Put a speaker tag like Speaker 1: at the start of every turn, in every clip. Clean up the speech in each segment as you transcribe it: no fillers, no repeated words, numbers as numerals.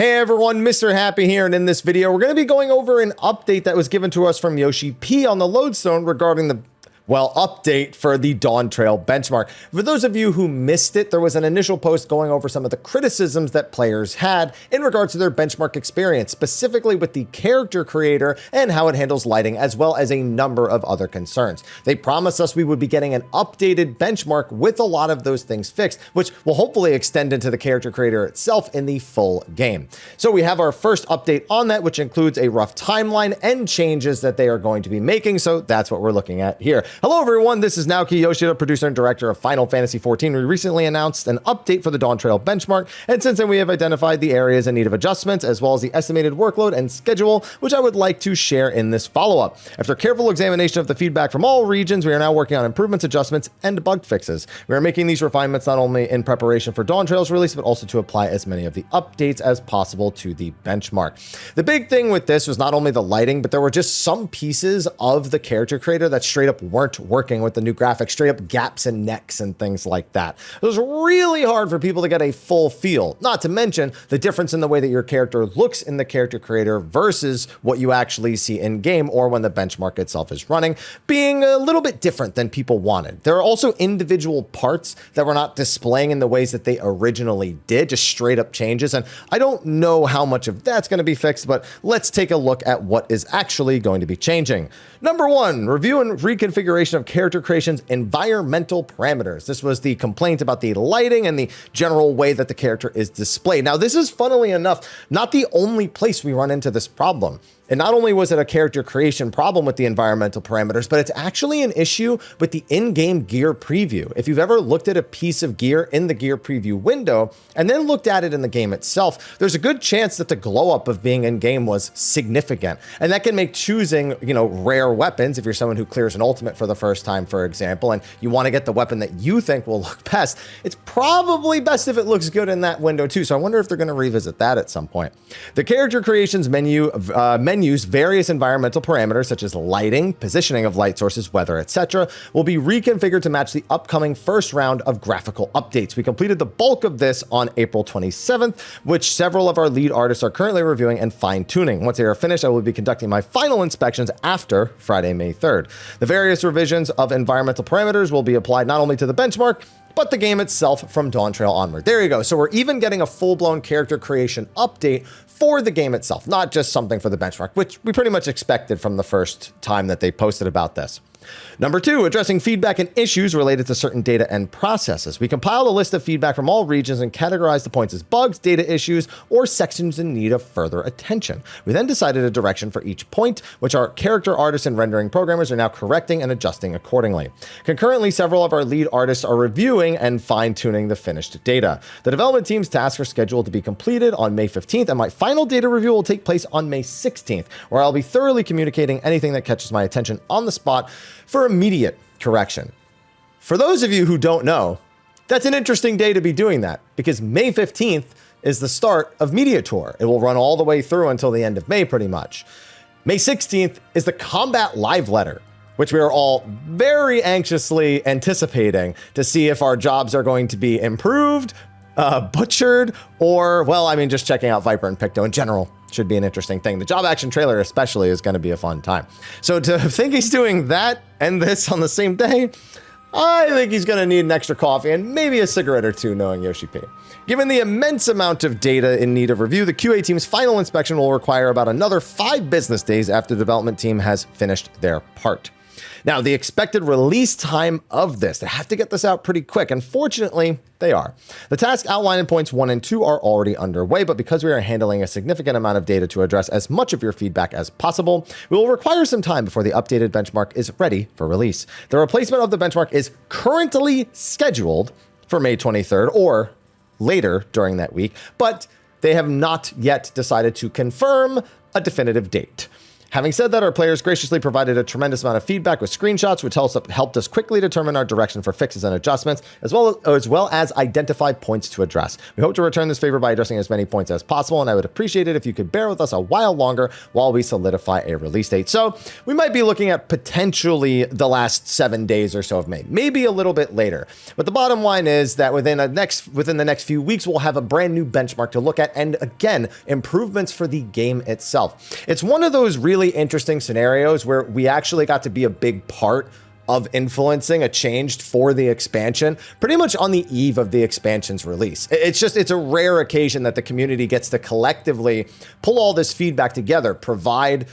Speaker 1: Hey everyone, Mr. Happy here, and in this video, we're going to be going over an update that was given to us from Yoshi-P on the Lodestone regarding the update for the Dawn Trail benchmark. For those of you who missed it, there was an initial post going over some of the criticisms that players had in regards to their benchmark experience, specifically with the character creator and how it handles lighting, as well as a number of other concerns. They promised us we would be getting an updated benchmark with a lot of those things fixed, which will hopefully extend into the character creator itself in the full game. So we have our first update on that, which includes a rough timeline and changes that they are going to be making. So that's what we're looking at here. Hello everyone, this is Naoki Yoshida, producer and director of Final Fantasy XIV. We recently announced an update for the Dawn Trail benchmark, and since then we have identified the areas in need of adjustments, as well as the estimated workload and schedule, which I would like to share in this follow-up. After careful examination of the feedback from all regions, we are now working on improvements, adjustments, and bug fixes. We are making these refinements not only in preparation for Dawn Trail's release, but also to apply as many of the updates as possible to the benchmark. The big thing with this was not only the lighting, but there were just some pieces of the character creator that straight up weren't working with the new graphics, straight up gaps and necks and things like that. It was really hard for people to get a full feel, not to mention the difference in the way that your character looks in the character creator versus what you actually see in game or when the benchmark itself is running, being a little bit different than people wanted. There are also individual parts that were not displaying in the ways that they originally did, just straight up changes. And I don't know how much of that's going to be fixed, but let's take a look at what is actually going to be changing. Number one, review and reconfiguration of character creation's environmental parameters. This was the complaint about the lighting and the general way that the character is displayed. Now, this is, funnily enough, not the only place we run into this problem. And not only was it a character creation problem with the environmental parameters, but it's actually an issue with the in-game gear preview. If you've ever looked at a piece of gear in the gear preview window and then looked at it in the game itself, there's a good chance that the glow up of being in game was significant. And that can make choosing, rare weapons, if you're someone who clears an ultimate for the first time, for example, and you want to get the weapon that you think will look best, it's probably best if it looks good in that window too. So I wonder if they're going to revisit that at some point. The character creations menus, various environmental parameters such as lighting, positioning of light sources, weather, etc., will be reconfigured to match the upcoming first round of graphical updates. We completed the bulk of this on April 27th, which several of our lead artists are currently reviewing and fine-tuning. Once they are finished, I will be conducting my final inspections after Friday, May 3rd. The various revisions of environmental parameters will be applied not only to the benchmark, but the game itself from Dawn Trail onward. There you go. So we're even getting a full-blown character creation update for the game itself, not just something for the benchmark, which we pretty much expected from the first time that they posted about this. Number two, addressing feedback and issues related to certain data and processes. We compiled a list of feedback from all regions and categorized the points as bugs, data issues, or sections in need of further attention. We then decided a direction for each point, which our character artists and rendering programmers are now correcting and adjusting accordingly. Concurrently, several of our lead artists are reviewing and fine-tuning the finished data. The development team's tasks are scheduled to be completed on May 15th, and my final data review will take place on May 16th, where I'll be thoroughly communicating anything that catches my attention on the spot for immediate correction. For those of you who don't know, that's an interesting day to be doing that, because May 15th is the start of Media Tour. It will run all the way through until the end of May, pretty much. May 16th is the Combat Live Letter, which we are all very anxiously anticipating to see if our jobs are going to be improved, butchered, or, well, I mean, just checking out Viper and Picto in general should be an interesting thing. The job action trailer especially is going to be a fun time. So to think he's doing that and this on the same day, I think he's going to need an extra coffee and maybe a cigarette or two, knowing Yoshi-P. Given the immense amount of data in need of review, the QA team's final inspection will require about another 5 business days after the development team has finished their part. Now, the expected release time of this, they have to get this out pretty quick, and fortunately, they are. The task outlined in points 1 and 2 are already underway, but because we are handling a significant amount of data to address as much of your feedback as possible, we will require some time before the updated benchmark is ready for release. The replacement of the benchmark is currently scheduled for May 23rd or later during that week, but they have not yet decided to confirm a definitive date. Having said that, our players graciously provided a tremendous amount of feedback with screenshots, which helped us quickly determine our direction for fixes and adjustments, as well as identify points to address. We hope to return this favor by addressing as many points as possible, and I would appreciate it if you could bear with us a while longer while we solidify a release date. So we might be looking at potentially the last 7 days or so of May, maybe a little bit later. But the bottom line is that within the next few weeks, we'll have a brand new benchmark to look at, and again, improvements for the game itself. It's one of those really interesting scenarios where we actually got to be a big part of influencing a change for the expansion pretty much on the eve of the expansion's release. It's a rare occasion that the community gets to collectively pull all this feedback together, provide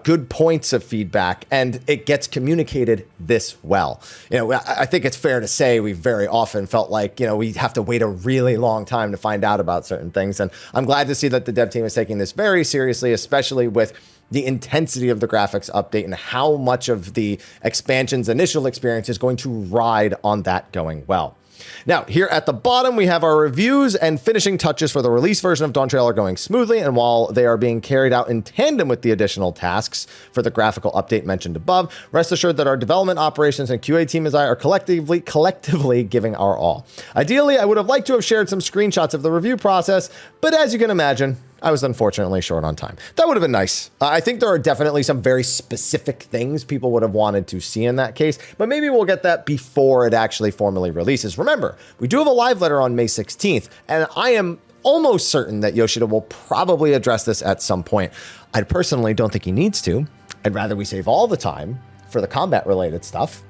Speaker 1: good points of feedback, and it gets communicated this well. I think it's fair to say we very often felt like, we have to wait a really long time to find out about certain things. And I'm glad to see that the dev team is taking this very seriously, especially with the intensity of the graphics update and how much of the expansion's initial experience is going to ride on that going well. Now, here at the bottom, we have our reviews and finishing touches for the release version of Dawntrail are going smoothly, and while they are being carried out in tandem with the additional tasks for the graphical update mentioned above, rest assured that our development operations and QA team as I are collectively giving our all. Ideally, I would have liked to have shared some screenshots of the review process, but as you can imagine, I was unfortunately short on time. That would have been nice. I think there are definitely some very specific things people would have wanted to see in that case, but maybe we'll get that before it actually formally releases. Remember, we do have a live letter on May 16th, and I am almost certain that Yoshida will probably address this at some point. I personally don't think he needs to. I'd rather we save all the time for the combat-related stuff,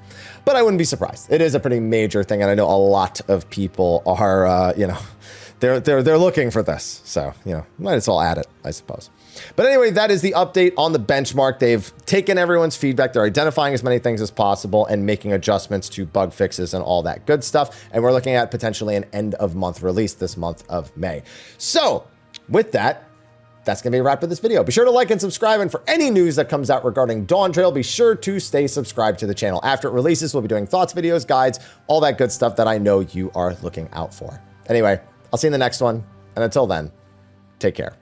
Speaker 1: but I wouldn't be surprised. It is a pretty major thing, and I know a lot of people are, they're looking for this. So, might as well add it, I suppose. But anyway, that is the update on the benchmark. They've taken everyone's feedback. They're identifying as many things as possible and making adjustments to bug fixes and all that good stuff. And we're looking at potentially an end of month release this month of May. So with that, that's going to be a wrap for this video. Be sure to like and subscribe. And for any news that comes out regarding Dawntrail, be sure to stay subscribed to the channel. After it releases, we'll be doing thoughts, videos, guides, all that good stuff that I know you are looking out for. Anyway, I'll see you in the next one. And until then, take care.